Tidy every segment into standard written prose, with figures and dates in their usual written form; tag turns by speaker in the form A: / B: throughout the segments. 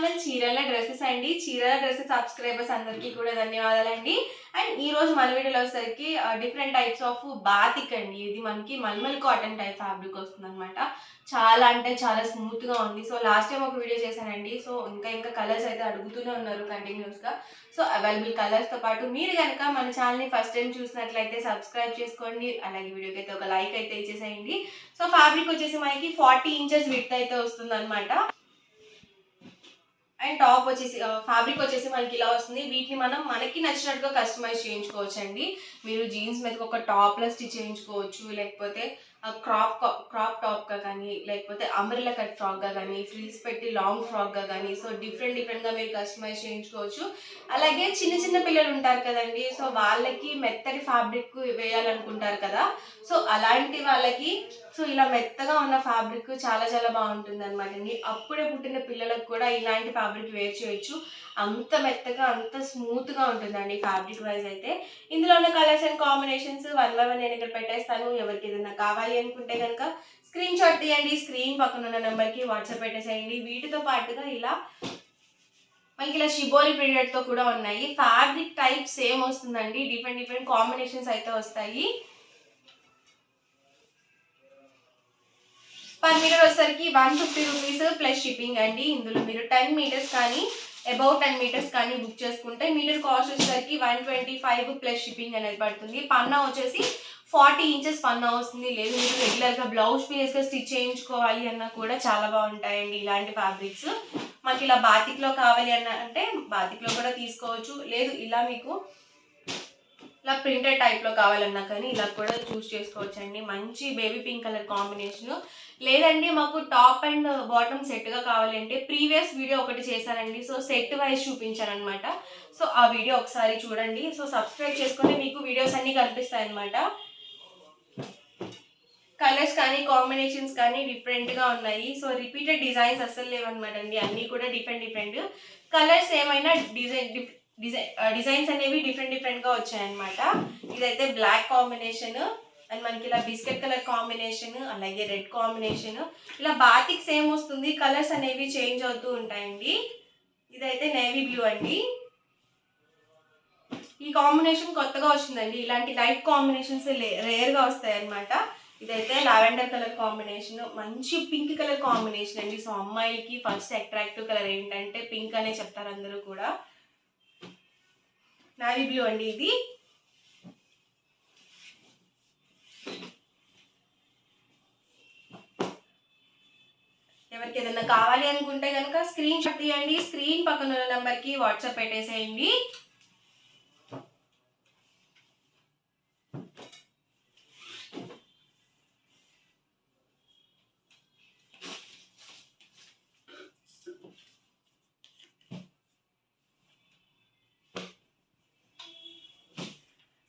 A: Channel చీరల dresses అండి. చీరల డ్రెస్సెస్ సబ్స్క్రైబర్స్ అందరికీ కూడా ధన్యవాదాలండి. అండ్ ఈ రోజు మన వీడియోలో వచ్చేసరికి డిఫరెంట్ టైప్స్ ఆఫ్ బాతిక్ అండి. ఇది మనకి మల్మల్ కాటన్ టైప్ ఫ్యాబ్రిక్ వస్తుందన్నమాట. చాలా అంటే చాలా స్మూత్ గా ఉంది. సో లాస్ట్ టైం ఒక వీడియో చేశానండి. సో ఇంకా కలర్స్ అయితే అడుగుతూనే ఉన్నారు కంటిన్యూస్ గా. సో అవైలబుల్ కలర్స్ తో పాటు మీరు కనుక మన ఛానల్ ని ఫస్ట్ టైం చూసినట్లయితే సబ్స్క్రైబ్ చేసుకోండి. అలాగే వీడియోకి అయితే ఒక లైక్ అయితే ఇచ్చేసేయండి. సో ఫ్యాబ్రిక్ వచ్చేసి మనకి 40 ఇంచెస్ విడ్త్ అయితే వస్తుంది అనమాట. అండ్ టాప్ వచ్చేసి ఫ్యాబ్రిక్ వచ్చేసి మనకి ఇలా వస్తుంది. వీటిని మనకి నచ్చినట్టుగా కస్టమైజ్ చేయించుకోవచ్చు అండి. మీరు జీన్స్ మీదకి ఒక టాప్లో స్టిచ్ చేయించుకోవచ్చు, లేకపోతే క్రాప్ టాప్గా కానీ, లేకపోతే అంబ్రెల్లా కట్ ఫ్రాక్గా కానీ, ఫ్రిల్స్ పెట్టి లాంగ్ ఫ్రాక్గా కానీ, సో డిఫరెంట్గా మీరు కస్టమైజ్ చేయించుకోవచ్చు. అలాగే చిన్న పిల్లలు ఉంటారు కదండి, సో వాళ్ళకి మెత్తటి ఫ్యాబ్రిక్ వేయాలనుకుంటారు కదా, సో అలాంటి వాళ్ళకి సో ఇలా మెత్తగా ఉన్న ఫ్యాబ్రిక్ చాలా చాలా బాగుంటుంది అనమాట అండి. అప్పుడే పుట్టిన పిల్లలకు కూడా ఇలాంటి ఫ్యాబ్రిక్ వేర్ చేయొచ్చు. అంత మెత్తగా అంత స్మూత్గా ఉంటుందండి ఫ్యాబ్రిక్ వైజ్ అయితే. ఇందులో ఉన్న colours and combinations one by one నేను ఇక్కడ పెట్టేస్తాను. ఎవరికి ఏదైనా కావాలి అనుకుంటే కనుక స్క్రీన్ షాట్ తీయండి. స్క్రీన్ పక్కన ఉన్న నెంబర్కి వాట్సాప్ పెట్టేసేయండి. వీటితో పాటుగా ఇలా మనకి ఇలా షిబోరి ప్రింటెడ్తో కూడా ఉన్నాయి. ఫ్యాబ్రిక్ టైప్ సేమ్ వస్తుందండి. డిఫరెంట్ కాంబినేషన్స్ అయితే వస్తాయి. పర్ మీటర్ వచ్చేసరికి 150 రూపీస్ ప్లస్ షిప్పింగ్ అండి. ఇందులో మీరు 10 మీటర్స్ కానీ అబౌవ్ 10 మీటర్స్ కానీ బుక్ చేసుకుంటే మీటర్ కాస్ట్ వచ్చేసరికి 125 ప్లస్ షిప్పింగ్ అనేది పడుతుంది. పన్నా వచ్చేసి 40 ఇంచెస్ పన్నా వస్తుంది. లేదు మీరు రెగ్యులర్గా బ్లౌజ్ పీస్గా స్టిచ్ చేయించుకోవాలి అన్నా కూడా చాలా బాగుంటాయండి ఇలాంటి ఫ్యాబ్రిక్స్. మనకి ఇలా బాతిక్లో కావాలి అన్న అంటే బాతిక్లో కూడా తీసుకోవచ్చు. లేదు ఇలా మీకు ఇలా ప్రింటెడ్ టైప్లో కావాలన్నా కానీ ఇలా కూడా చూస్ చేసుకోవచ్చు అండి. మంచి బేబీ పింక్ కలర్ కాంబినేషన్. లేదండి మాకు టాప్ అండ్ బాటమ్ సెట్గా కావాలంటే ప్రీవియస్ వీడియో ఒకటి చేశానండి. సో సెట్ వైజ్ చూపించాను అనమాట. సో ఆ వీడియో ఒకసారి చూడండి. సో సబ్స్క్రైబ్ చేసుకుంటే మీకు వీడియోస్ అన్నీ కనిపిస్తాయి అనమాట. కలర్స్ కానీ కాంబినేషన్స్ కానీ డిఫరెంట్గా ఉన్నాయి. సో రిపీటెడ్ డిజైన్స్ అస్సలు లేవన్నమాట అండి. అన్నీ కూడా డిఫరెంట్ కలర్స్ ఏమైనా డిజైన్స్ అనేవి డిఫరెంట్గా వచ్చాయన్నమాట. ఇదైతే బ్లాక్ కాంబినేషన్ అండ్ మనకి ఇలా బిస్కెట్ కలర్ కాంబినేషన్, అలాగే రెడ్ కాంబినేషన్. ఇలా బాతిక్ సేమ్ వస్తుంది, కలర్స్ అనేవి చేంజ్ అవుతూ ఉంటాయండి. ఇదైతే నేవీ బ్లూ అండి. ఈ కాంబినేషన్ కొత్తగా వచ్చిందండి. ఇలాంటి లైట్ కాంబినేషన్స్ రేర్గా వస్తాయి అన్నమాట. ఇదైతే లావెండర్ కలర్ కాంబినేషన్, మంచి పింక్ కలర్ కాంబినేషన్ అండి. సో అమ్మాయిలకి ఫస్ట్ అట్రాక్టివ్ కలర్ ఏంటంటే పింక్ అనే చెప్తారు అందరూ కూడా. నేవీ బ్లూ అండి ఇది. ఎవరికి ఏదైనా కావాలి అనుకుంటే కనుక స్క్రీన్ షాట్ తీయండి. స్క్రీన్ పక్కన ఉన్న నెంబర్కి వాట్సాప్ పెట్టేసేయండి.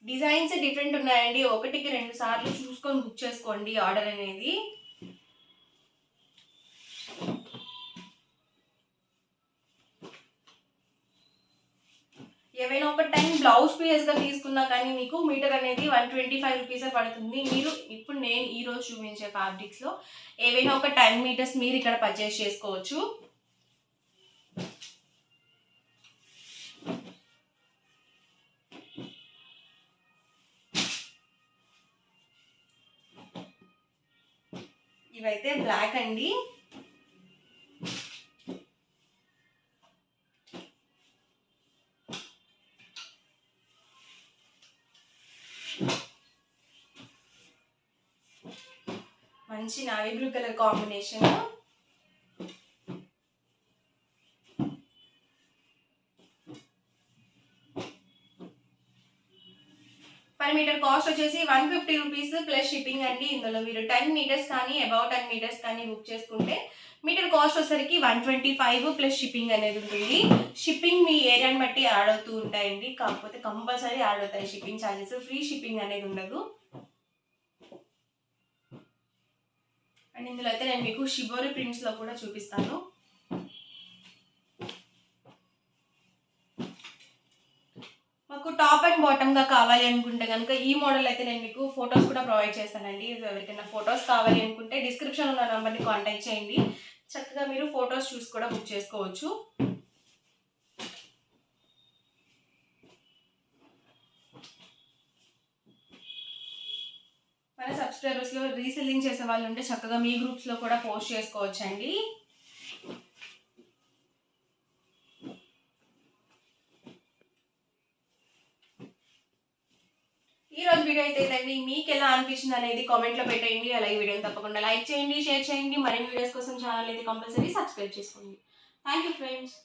A: డిజైన్స్ డిఫరెంట్ ఉన్నాయండి. ఒకటికి 2 సార్లు చూసుకొని బుక్ చేసుకోండి ఆర్డర్ అనేది. ఏవైనా ఒక 10 బ్లౌజ్ పీసెస్గా తీసుకున్నా కానీ మీకు మీటర్ అనేది 125 రూపీసే పడుతుంది. మీరు ఇప్పుడు నేను ఈరోజు చూపించే ఫ్యాబ్రిక్స్లో ఏవైనా ఒక 10 మీటర్స్ మీరు ఇక్కడ పర్చేస్ చేసుకోవచ్చు. ఇవైతే బ్లాక్ అండి. మంచి navy blue colour combination. Per metre cost వచ్చేసి 150 రూపీస్ ప్లస్ షిప్పింగ్ అండి. ఇందులో మీరు 10 మీటర్స్ కానీ అబౌవ్ 10 మీటర్స్ కానీ బుక్ చేసుకుంటే మీటర్ కాస్ట్ వచ్చేసరికి 125 ప్లస్ షిప్పింగ్ అనేది ఉంటుంది. షిప్పింగ్ మీ ఏరియాని బట్టి యాడ్ అవుతూ ఉంటాయండి. కాకపోతే కంపల్సరీ యాడ్ అవుతాయి షిప్పింగ్ ఛార్జెస్. ఫ్రీ షిప్పింగ్ అనేది ఉండదు. అండ్ ఇందులో అయితే నేను మీకు షిబోరి ప్రింట్స్లో కూడా చూపిస్తాను. మాకు టాప్ అండ్ బాటమ్గా కావాలి అనుకుంటే కనుక ఈ మోడల్ అయితే నేను మీకు ఫొటోస్ కూడా ప్రొవైడ్ చేస్తానండి. ఎవరికైనా ఫొటోస్ కావాలి అనుకుంటే డిస్క్రిప్షన్ ఉన్న నెంబర్ని కాంటాక్ట్ చేయండి. చక్కగా మీరు ఫొటోస్ చూసి కూడా బుక్ చేసుకోవచ్చు. సబ్స్క్రైబర్స్లో రీసెల్లింగ్ చేసే వాళ్ళు ఉంటే చక్కగా మీ గ్రూప్స్లో కూడా పోస్ట్ చేసుకోవచ్చండి. ఈ రోజు వీడియో అయితే ఇదండి. మీకు ఎలా అనిపించింది అనేది కామెంట్లో పెట్టేయండి. అలాగే వీడియోని తప్పకుండా లైక్ చేయండి, షేర్ చేయండి. మరిన్ని వీడియోస్ కోసం ఛానల్ అయితే కంపల్సరీ సబ్స్క్రైబ్ చేసుకోండి. Thank you friends.